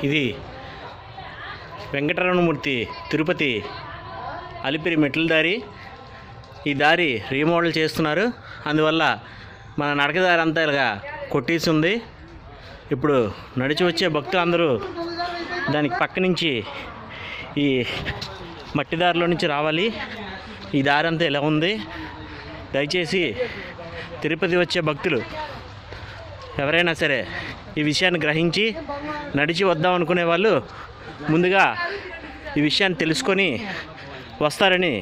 ఇది వెంకటరమణమూర్తి తిరుపతి అలిపిరి మెట్ల దారి. ఈ దారి రీమోడల్ చేస్తున్నారు, అందువల్ల మన నడకదారి అంతా ఇలాగా కొట్టేసి ఉంది. ఇప్పుడు నడిచి వచ్చే భక్తులందరూ దానికి పక్క నుంచి ఈ మట్టి దారిలో నుంచి రావాలి. ఈ దారి అంతా ఇలా ఉంది. దయచేసి తిరుపతి వచ్చే భక్తులు ఎవరైనా సరే ఈ విషయాన్ని గ్రహించి నడిచి వద్దాం అనుకునే వాళ్ళు ముందుగా ఈ విషయాన్ని తెలుసుకొని వస్తారని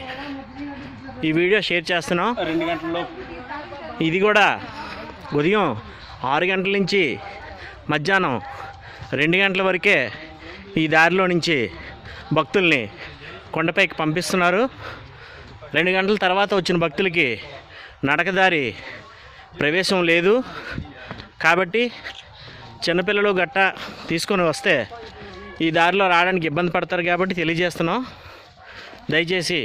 ఈ వీడియో షేర్ చేస్తున్నాం. 2 గంటల్లో ఇది కూడా ఉదయం 6 గంటల నుంచి మధ్యాహ్నం 2 గంటల వరకే ఈ దారిలో నుంచి భక్తుల్ని కొండపైకి పంపిస్తున్నారు. 2 గంటల తర్వాత వచ్చిన భక్తులకి నడకదారి ప్రవేశం లేదు. కాబట్టి చిన్నపిల్లలు గట్ట తీసుకొని వస్తే ఈ దారిలో రావడానికి ఇబ్బంది పడతారు కాబట్టి తెలియజేస్తున్నాం. దయచేసి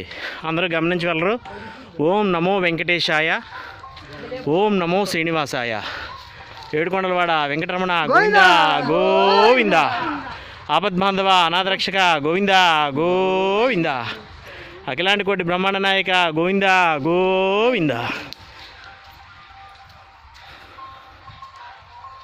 అందరూ గమనించగలరు. ఓం నమో వెంకటేశాయ, ఓం నమో శ్రీనివాసాయ. ఏడుకొండలవాడ వెంకటరమణ గోవింద గోవింద, ఆపద్బాంధవ అనాథరక్షక గోవింద గోవింద, అఖిలాంటి కోటి బ్రహ్మాండ నాయక గోవింద గోవింద.